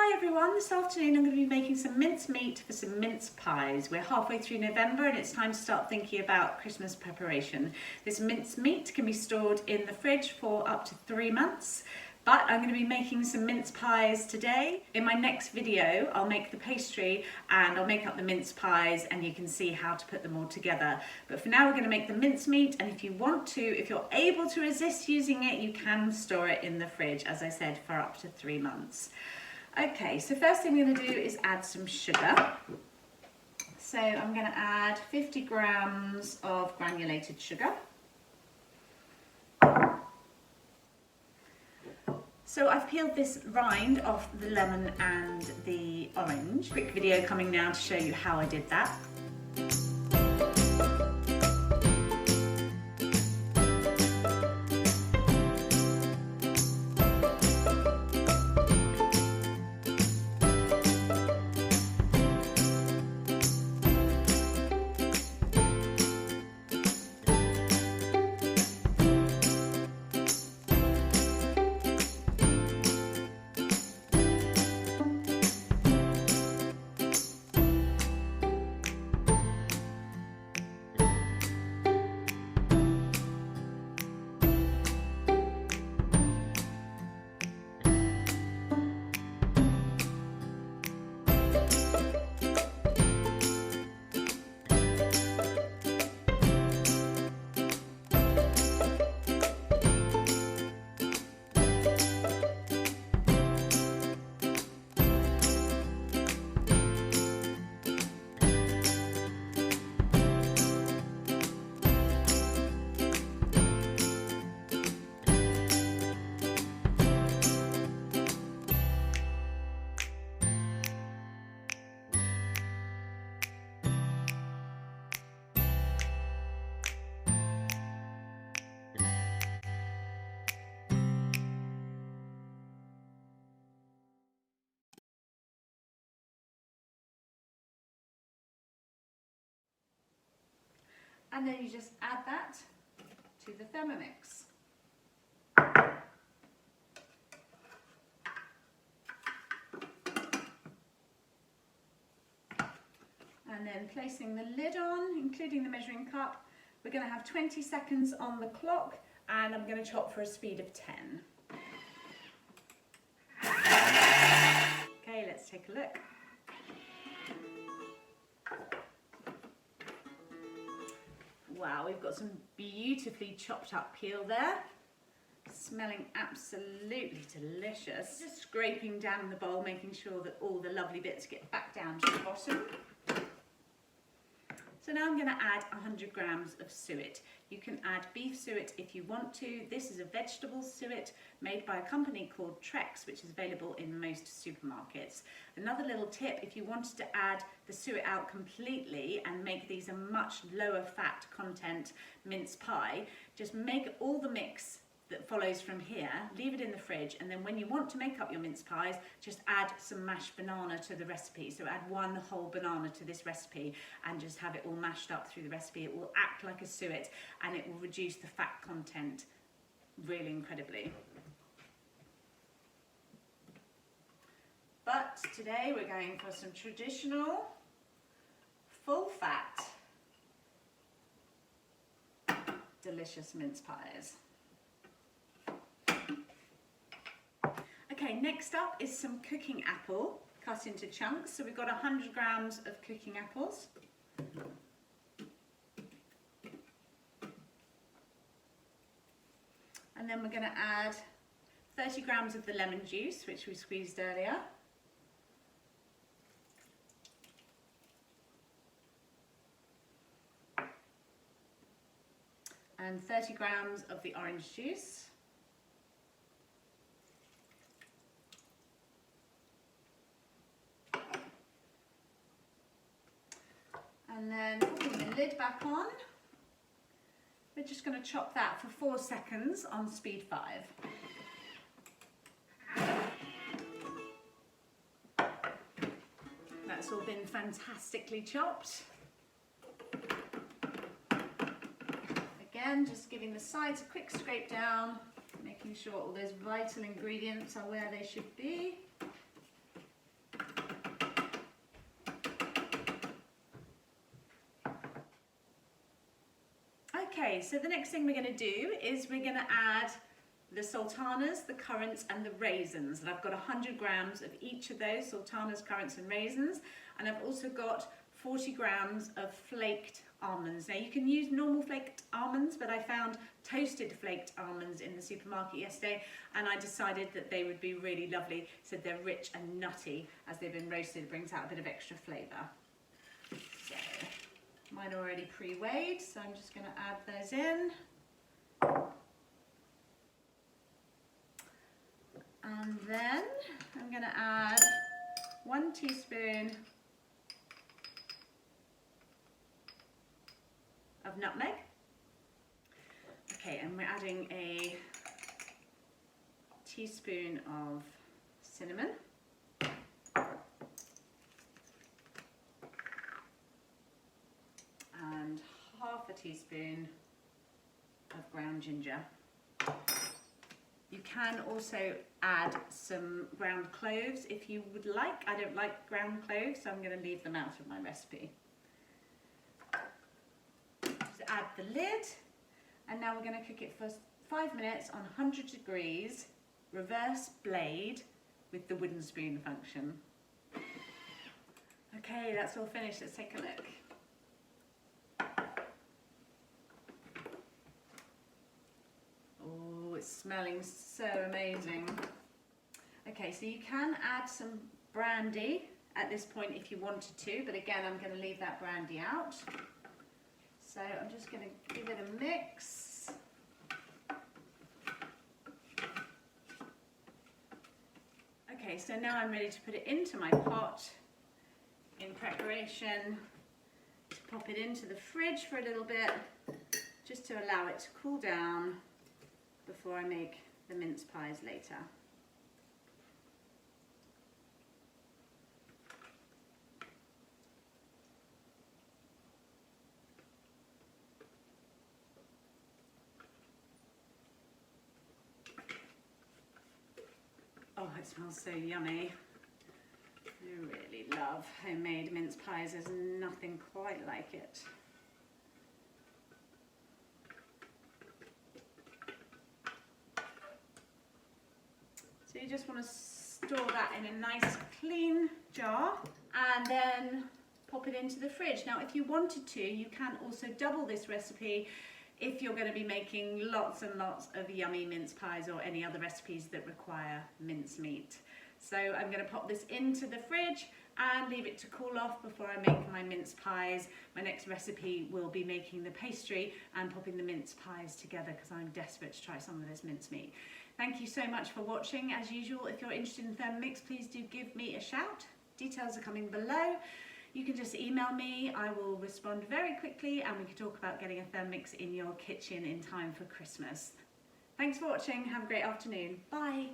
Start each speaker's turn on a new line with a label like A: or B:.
A: Hi everyone, this afternoon I'm going to be making some mince meat for some mince pies. We're halfway through November and it's time to start thinking about Christmas preparation. This mince meat can be stored in the fridge for up to 3 months, but I'm going to be making some mince pies today. In my next video I'll make the pastry and I'll make up the mince pies and you can see how to put them all together. But for now we're going to make the mince meat, and if you want to, if you're able to resist using it, you can store it in the fridge, as I said, for up to 3 months. Okay, so first thing I'm going to do is add some sugar. So I'm going to add 50 grams of granulated sugar. So I've peeled this rind off the lemon and the orange. Quick video coming now to show you how I did that. And then you just add that to the Thermomix. And then placing the lid on, including the measuring cup, we're going to have 20 seconds on the clock, and I'm going to chop for a speed of 10. Okay, let's take a look. Wow, we've got some beautifully chopped up peel there. Smelling absolutely delicious. Just scraping down in the bowl, making sure that all the lovely bits get back down to the bottom. So now I'm going to add 100 grams of suet. You can add beef suet if you want to. This is a vegetable suet made by a company called Trex, which is available in most supermarkets. Another little tip, if you wanted to add the suet out completely and make these a much lower fat content mince pie, just make all the mix that follows from here, leave it in the fridge, and then when you want to make up your mince pies, just add some mashed banana to the recipe. So add 1 whole banana to this recipe and just have it all mashed up through the recipe. It will act like a suet and it will reduce the fat content really incredibly. But today we're going for some traditional full fat delicious mince pies. Okay, next up is some cooking apple cut into chunks. So we've got 100 grams of cooking apples. And then we're going to add 30 grams of the lemon juice, which we squeezed earlier. And 30 grams of the orange juice. And then putting the lid back on, we're just going to chop that for 4 seconds on speed 5. That's all been fantastically chopped. Again, just giving the sides a quick scrape down, making sure all those vital ingredients are where they should be. Okay, so the next thing we're going to do is we're going to add the sultanas, the currants and the raisins. And I've got 100 grams of each of those, sultanas, currants and raisins. And I've also got 40 grams of flaked almonds. Now you can use normal flaked almonds, but I found toasted flaked almonds in the supermarket yesterday and I decided that they would be really lovely. So they're rich and nutty as they've been roasted. It brings out a bit of extra flavour. So mine are already pre-weighed, so I'm just going to add those in. And then I'm going to add 1 teaspoon of nutmeg. Okay, and we're adding a teaspoon of cinnamon. And half a teaspoon of ground ginger. You can also add some ground cloves if you would like. I don't like ground cloves, so I'm going to leave them out of my recipe. Just add the lid, and now we're going to cook it for 5 minutes on 100 degrees, reverse blade with the wooden spoon function. Okay, that's all finished. Let's take a look. Oh, it's smelling so amazing. Okay, so you can add some brandy at this point if you wanted to, but again, I'm going to leave that brandy out. So I'm just going to give it a mix. Okay, so now I'm ready to put it into my pot in preparation to pop it into the fridge for a little bit, just to allow it to cool down before I make the mince pies later. Oh, it smells so yummy. I really love homemade mince pies. There's nothing quite like it. So you just want to store that in a nice clean jar and then pop it into the fridge. Now if you wanted to, you can also double this recipe if you're going to be making lots and lots of yummy mince pies or any other recipes that require mince meat. So I'm going to pop this into the fridge and leave it to cool off before I make my mince pies. My next recipe will be making the pastry and popping the mince pies together because I'm desperate to try some of this mince meat. Thank you so much for watching. As usual, if you're interested in Thermomix, please do give me a shout. Details are coming below. You can just email me. I will respond very quickly and we can talk about getting a Thermomix in your kitchen in time for Christmas. Thanks for watching. Have a great afternoon. Bye.